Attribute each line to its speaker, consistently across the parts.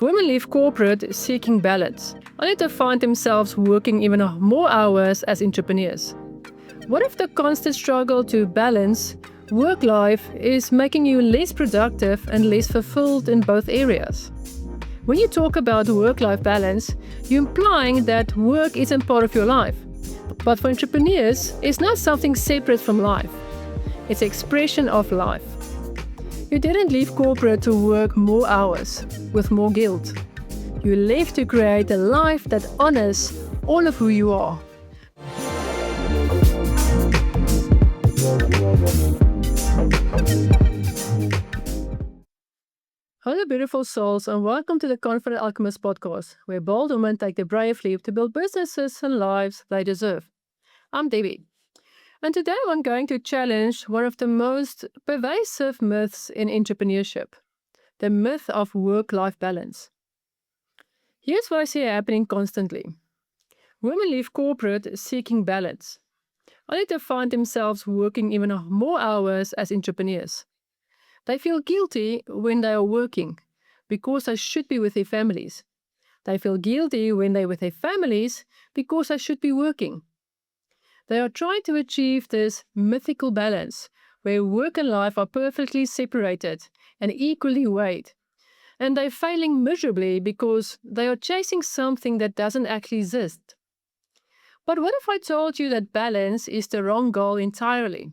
Speaker 1: Women leave corporate seeking balance, only to find themselves working even more hours as entrepreneurs. What if the constant struggle to balance work-life is making you less productive and less fulfilled in both areas? When you talk about work-life balance, you're implying that work isn't part of your life. But for entrepreneurs, it's not something separate from life. It's an expression of life. You didn't leave corporate to work more hours with more guilt. You left to create a life that honors all of who you are. Hello, beautiful souls, and welcome to the Confident Alchemist podcast, where bold women take the brave leap to build businesses and lives they deserve. I'm Debbie. And today I'm going to challenge one of the most pervasive myths in entrepreneurship, the myth of work-life balance. Here's what I see happening constantly. Women leave corporate seeking balance, only to find themselves working even more hours as entrepreneurs. They feel guilty when they are working because they should be with their families. They feel guilty when they're with their families because they should be working. They are trying to achieve this mythical balance where work and life are perfectly separated and equally weighed. And they're failing miserably because they are chasing something that doesn't actually exist. But what if I told you that balance is the wrong goal entirely?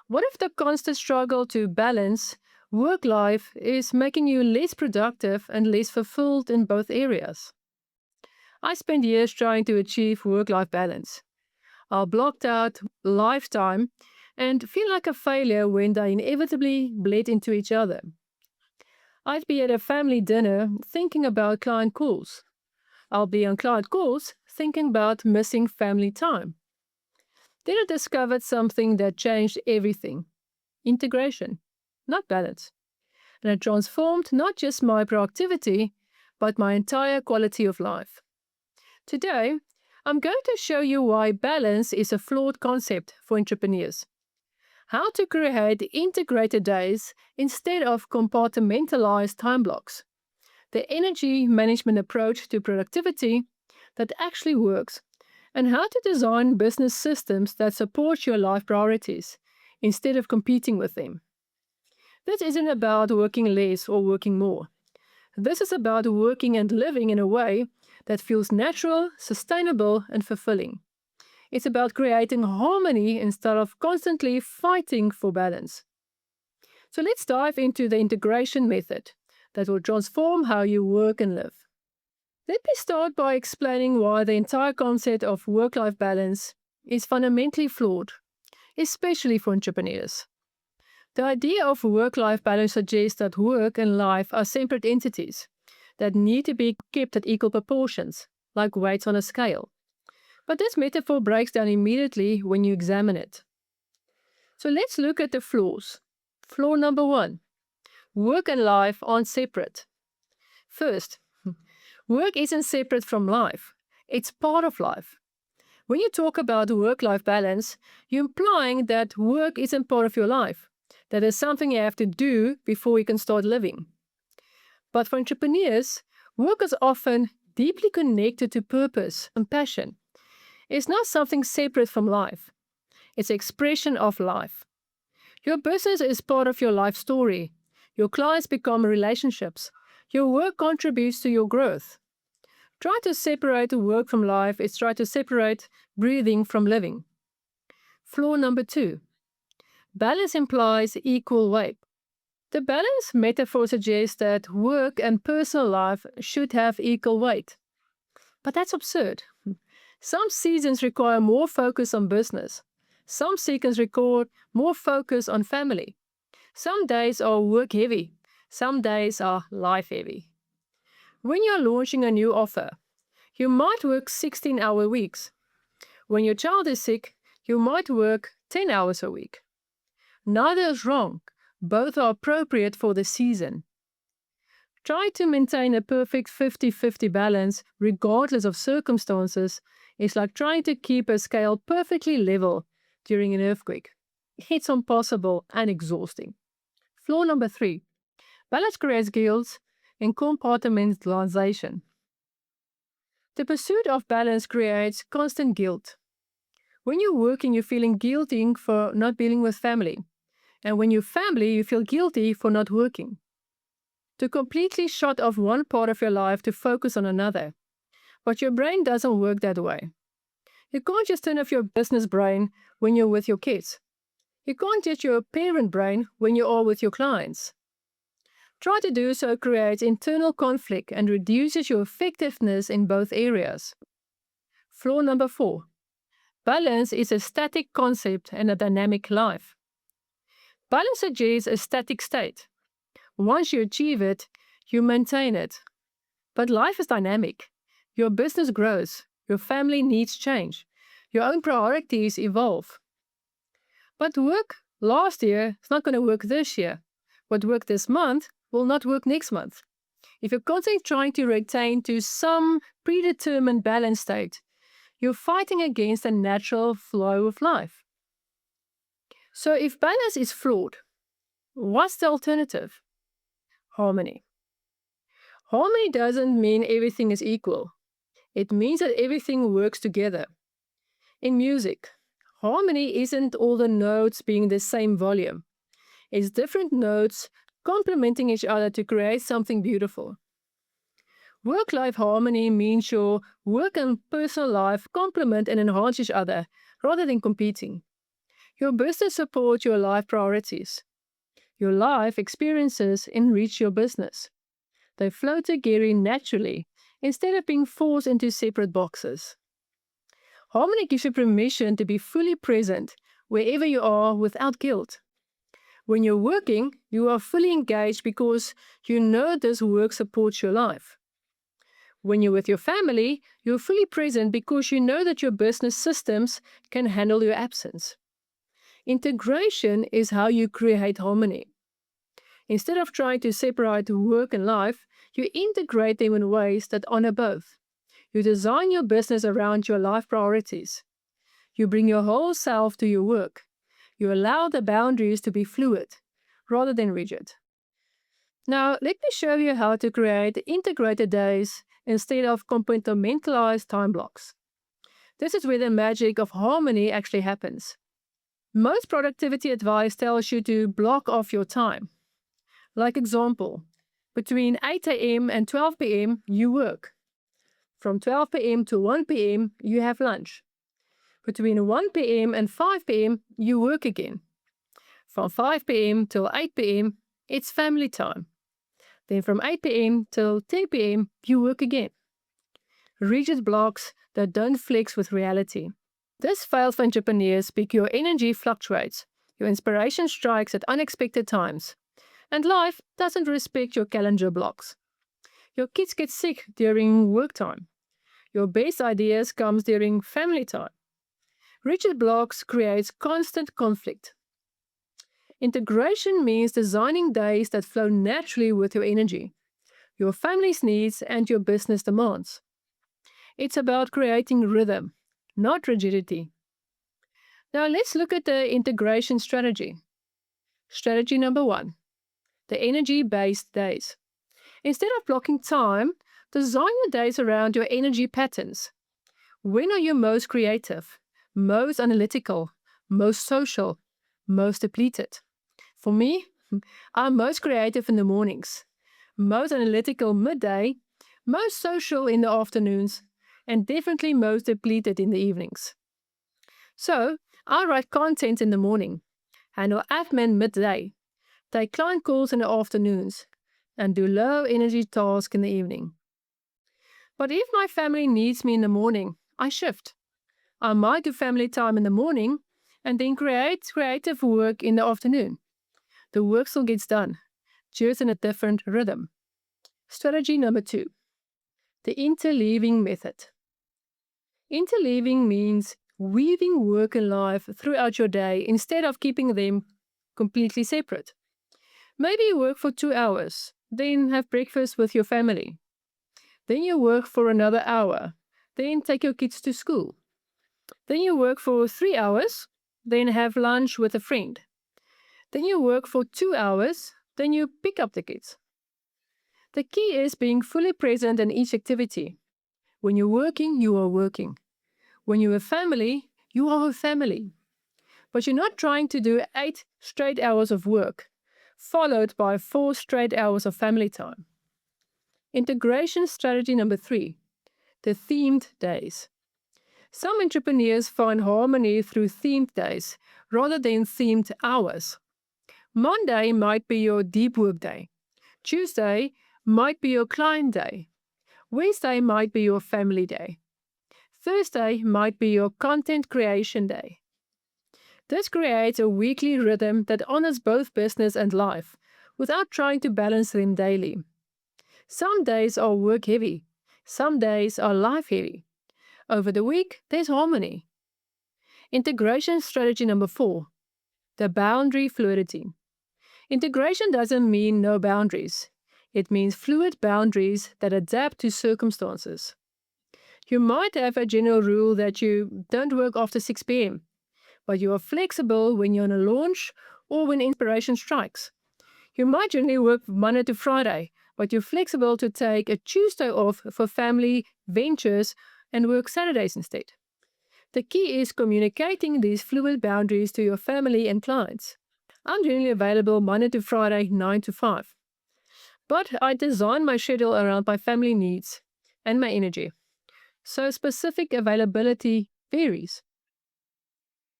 Speaker 1: What if the constant struggle to balance work-life is making you less productive and less fulfilled in both areas? I spent years trying to achieve work-life balance. I blocked out lifetime and feel like a failure when they inevitably bled into each other. I'd be at a family dinner thinking about client calls. I'll be on client calls thinking about missing family time. Then I discovered something that changed everything. Integration, not balance. And it transformed not just my productivity, but my entire quality of life. Today, I'm going to show you why balance is a flawed concept for entrepreneurs. How to create integrated days instead of compartmentalized time blocks. The energy management approach to productivity that actually works, and how to design business systems that support your life priorities instead of competing with them. This isn't about working less or working more. This is about working and living in a way that feels natural, sustainable, and fulfilling. It's about creating harmony instead of constantly fighting for balance. So let's dive into the integration method that will transform how you work and live. Let me start by explaining why the entire concept of work-life balance is fundamentally flawed, especially for entrepreneurs. The idea of work-life balance suggests that work and life are separate entities that need to be kept at equal proportions, like weights on a scale. But this metaphor breaks down immediately when you examine it. So let's look at the flaws. Flaw number 1. Work and life aren't separate. First, work isn't separate from life. It's part of life. When you talk about work-life balance, you're implying that work isn't part of your life. That is something you have to do before you can start living. But for entrepreneurs, work is often deeply connected to purpose and passion. It's not something separate from life. It's an expression of life. Your business is part of your life story. Your clients become relationships. Your work contributes to your growth. Try to separate work from life is try to separate breathing from living. Flaw number 2. Balance implies equal weight. The balance metaphor suggests that work and personal life should have equal weight. But that's absurd. Some seasons require more focus on business. Some seasons require more focus on family. Some days are work heavy. Some days are life heavy. When you're launching a new offer, you might work 16-hour weeks. When your child is sick, you might work 10 hours a week. Neither is wrong. Both are appropriate for the season. Try to maintain a perfect 50-50 balance regardless of circumstances is like trying to keep a scale perfectly level during an earthquake. It's impossible and exhausting. Flaw number 3. Balance creates guilt and compartmentalization. The pursuit of balance creates constant guilt. When you're working, you're feeling guilty for not being with family. And when you're family, you feel guilty for not working. To completely shut off one part of your life to focus on another. But your brain doesn't work that way. You can't just turn off your business brain when you're with your kids. You can't get your parent brain when you are with your clients. Try to do so creates internal conflict and reduces your effectiveness in both areas. Flaw number 4. Balance is a static concept and a dynamic life. Balance suggests a static state. Once you achieve it, you maintain it. But life is dynamic. Your business grows. Your family needs change. Your own priorities evolve. But work last year is not going to work this year. What worked this month will not work next month. If you're constantly trying to retain to some predetermined balance state, you're fighting against the natural flow of life. So if balance is flawed, what's the alternative? Harmony. Harmony doesn't mean everything is equal. It means that everything works together. In music, harmony isn't all the notes being the same volume. It's different notes complementing each other to create something beautiful. Work-life harmony means your work and personal life complement and enhance each other rather than competing. Your business supports your life priorities. Your life experiences enrich your business. They flow together naturally instead of being forced into separate boxes. Harmony gives you permission to be fully present wherever you are without guilt. When you're working, you are fully engaged because you know this work supports your life. When you're with your family, you're fully present because you know that your business systems can handle your absence. Integration is how you create harmony. Instead of trying to separate work and life, you integrate them in ways that honor both. You design your business around your life priorities. You bring your whole self to your work. You allow the boundaries to be fluid rather than rigid. Now, let me show you how to create integrated days instead of compartmentalized time blocks. This is where the magic of harmony actually happens. Most productivity advice tells you to block off your time. Like example, between 8 a.m. and 12 p.m. you work. From 12 p.m. to 1 p.m. you have lunch. Between 1 p.m. and 5 p.m. you work again. From 5 p.m. till 8 p.m. it's family time. Then from 8 p.m. till 10 p.m. you work again. Rigid blocks that don't flex with reality. This fails for entrepreneurs because your energy fluctuates, your inspiration strikes at unexpected times, and life doesn't respect your calendar blocks. Your kids get sick during work time. Your best ideas come during family time. Rigid blocks creates constant conflict. Integration means designing days that flow naturally with your energy, your family's needs, and your business demands. It's about creating rhythm, not rigidity. Now let's look at the integration strategy. Strategy number 1, the energy-based days. Instead of blocking time, design your days around your energy patterns. When are you most creative, most analytical, most social, most depleted? For me, I'm most creative in the mornings, most analytical midday, most social in the afternoons, and definitely most depleted in the evenings. So, I write content in the morning, handle admin midday, take client calls in the afternoons, and do low energy tasks in the evening. But if my family needs me in the morning, I shift. I might do family time in the morning and then create creative work in the afternoon. The work still gets done, just in a different rhythm. Strategy number 2, the interleaving method. Interleaving means weaving work and life throughout your day instead of keeping them completely separate. Maybe you work for 2 hours, then have breakfast with your family. Then you work for another hour, then take your kids to school. Then you work for 3 hours, then have lunch with a friend. Then you work for 2 hours, then you pick up the kids. The key is being fully present in each activity. When you're working, you are working. When you're a family, you are a family. But you're not trying to do 8 straight hours of work, followed by 4 straight hours of family time. Integration strategy number 3, the themed days. Some entrepreneurs find harmony through themed days rather than themed hours. Monday might be your deep work day. Tuesday might be your client day. Wednesday might be your family day. Thursday might be your content creation day. This creates a weekly rhythm that honors both business and life without trying to balance them daily. Some days are work heavy. Some days are life heavy. Over the week, there's harmony. Integration strategy number 4, the boundary fluidity. Integration doesn't mean no boundaries. It means fluid boundaries that adapt to circumstances. You might have a general rule that you don't work after 6 p.m., but you are flexible when you're on a launch or when inspiration strikes. You might generally work Monday to Friday, but you're flexible to take a Tuesday off for family ventures and work Saturdays instead. The key is communicating these fluid boundaries to your family and clients. I'm generally available Monday to Friday, 9 to 5. But I design my schedule around my family needs and my energy. So specific availability varies.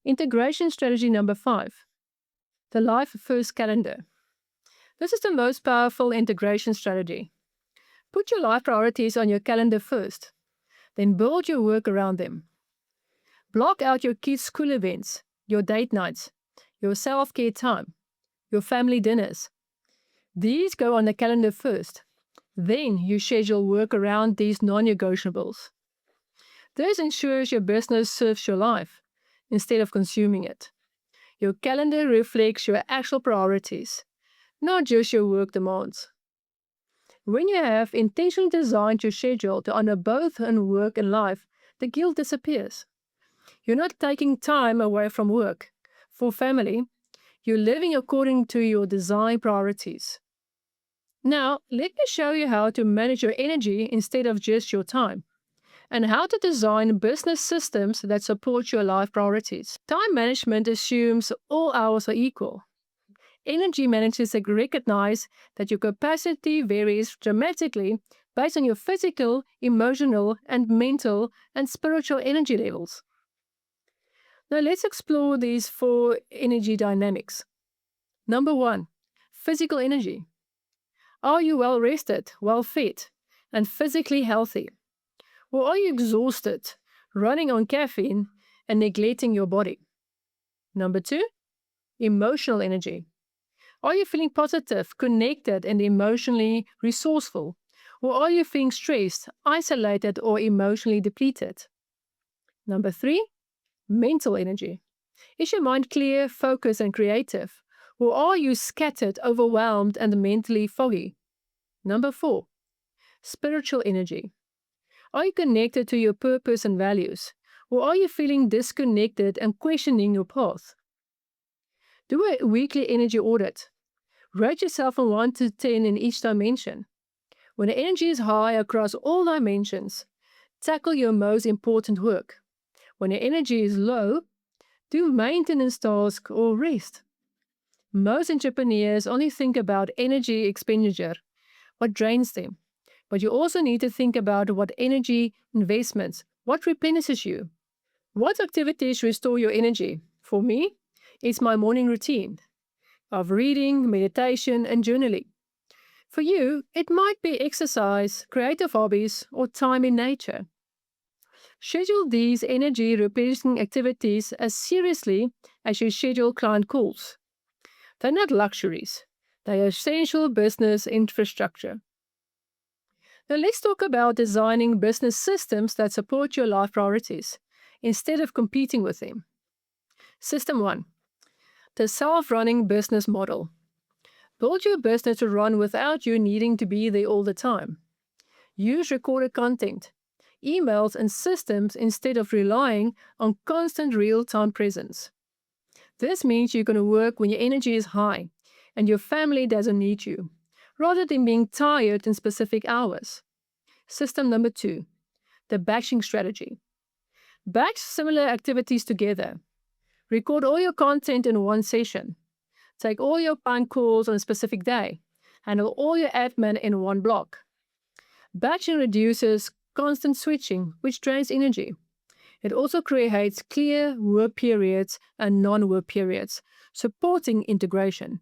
Speaker 1: Integration strategy number 5, the Life First calendar. This is the most powerful integration strategy. Put your life priorities on your calendar first, then build your work around them. Block out your kids' school events, your date nights, your self-care time, your family dinners. These go on the calendar first. Then you schedule work around these non-negotiables. This ensures your business serves your life instead of consuming it. Your calendar reflects your actual priorities, not just your work demands. When you have intentionally designed your schedule to honor both in work and life, the guilt disappears. You're not taking time away from work. For family, you're living according to your design priorities. Now, let me show you how to manage your energy instead of just your time, and how to design business systems that support your life priorities. Time management assumes all hours are equal. Energy managers recognize that your capacity varies dramatically based on your physical, emotional, and mental and spiritual energy levels. Now let's explore these 4 energy dynamics. Number 1, physical energy. Are you well rested, well fed, and physically healthy? Or are you exhausted, running on caffeine, and neglecting your body? Number 2, emotional energy. Are you feeling positive, connected, and emotionally resourceful? Or are you feeling stressed, isolated, or emotionally depleted? Number 3, mental energy. Is your mind clear, focused, and creative? Or are you scattered, overwhelmed, and mentally foggy? Number 4, spiritual energy. Are you connected to your purpose and values? Or are you feeling disconnected and questioning your path? Do a weekly energy audit. Rate yourself from 1 to 10 in each dimension. When the energy is high across all dimensions, tackle your most important work. When the energy is low, do maintenance tasks or rest. Most entrepreneurs only think about energy expenditure, what drains them. But you also need to think about what energy investments, what replenishes you. What activities restore your energy? For me, it's my morning routine of reading, meditation, and journaling. For you, it might be exercise, creative hobbies, or time in nature. Schedule these energy replenishing activities as seriously as you schedule client calls. They're not luxuries. They are essential business infrastructure. Now let's talk about designing business systems that support your life priorities instead of competing with them. System 1, the self-running business model. Build your business to run without you needing to be there all the time. Use recorded content, emails, and systems instead of relying on constant real-time presence. This means you're going to work when your energy is high and your family doesn't need you. rather than being tired in specific hours. System number 2, the batching strategy. Batch similar activities together. Record all your content in one session. Take all your punk calls on a specific day. Handle all your admin in one block. Batching reduces constant switching, which drains energy. It also creates clear work periods and non-work periods, supporting integration.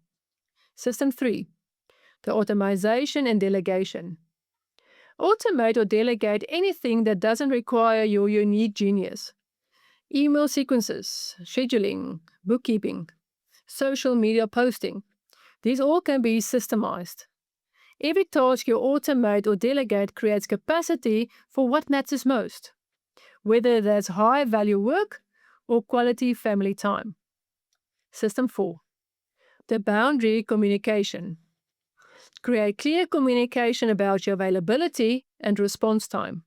Speaker 1: System 3, the automation and delegation. Automate or delegate anything that doesn't require your unique genius. Email sequences, scheduling, bookkeeping, social media posting. These all can be systemized. Every task you automate or delegate creates capacity for what matters most, whether that's high-value work or quality family time. System 4, the boundary communication. Create clear communication about your availability and response time.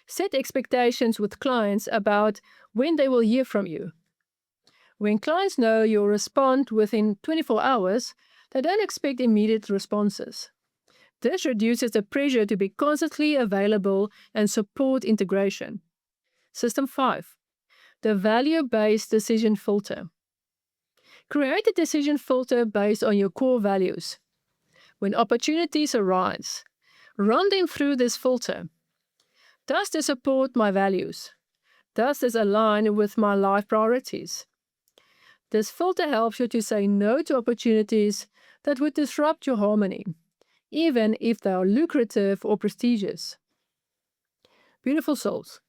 Speaker 1: Set expectations with clients about when they will hear from you. When clients know you'll respond within 24 hours, they don't expect immediate responses. This reduces the pressure to be constantly available and support integration. System 5, the value-based decision filter. Create a decision filter based on your core values. When opportunities arise, run them through this filter. Does this support my values? Does this align with my life priorities? This filter helps you to say no to opportunities that would disrupt your harmony, even if they are lucrative or prestigious. Beautiful souls,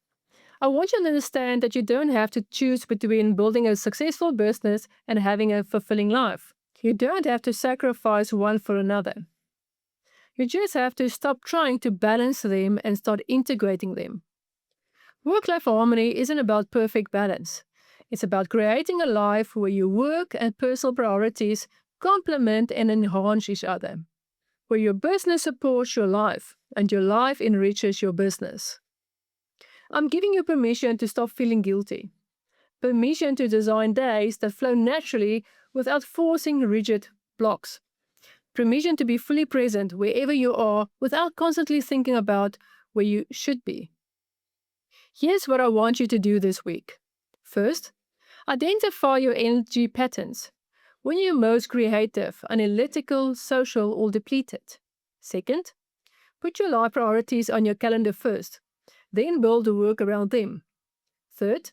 Speaker 1: I want you to understand that you don't have to choose between building a successful business and having a fulfilling life. You don't have to sacrifice one for another. You just have to stop trying to balance them and start integrating them. Work-life harmony isn't about perfect balance. It's about creating a life where your work and personal priorities complement and enhance each other, where your business supports your life and your life enriches your business. I'm giving you permission to stop feeling guilty. Permission to design days that flow naturally without forcing rigid blocks. Permission to be fully present wherever you are without constantly thinking about where you should be. Here's what I want you to do this week. First, identify your energy patterns. When you're most creative, analytical, social, or depleted. Second, put your life priorities on your calendar first. Then build the work around them. Third,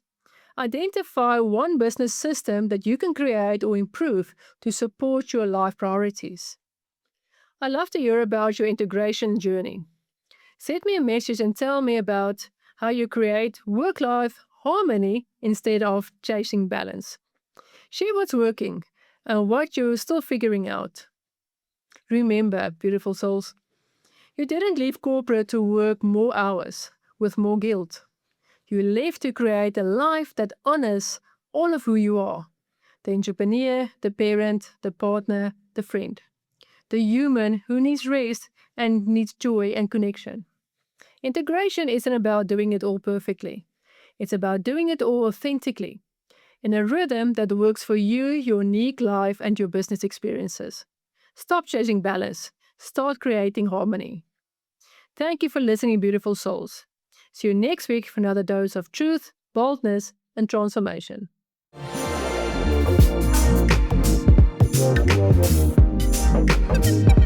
Speaker 1: identify one business system that you can create or improve to support your life priorities. I'd love to hear about your integration journey. Send me a message and tell me about how you create work-life harmony instead of chasing balance. Share what's working and what you're still figuring out. Remember, beautiful souls, you didn't leave corporate to work more hours with more guilt. You left to create a life that honors all of who you are. The entrepreneur, the parent, the partner, the friend. The human who needs rest and needs joy and connection. Integration isn't about doing it all perfectly. It's about doing it all authentically, in a rhythm that works for you, your unique life, and your business experiences. Stop chasing balance. Start creating harmony. Thank you for listening, beautiful souls. See you next week for another dose of truth, boldness, and transformation. Thank you.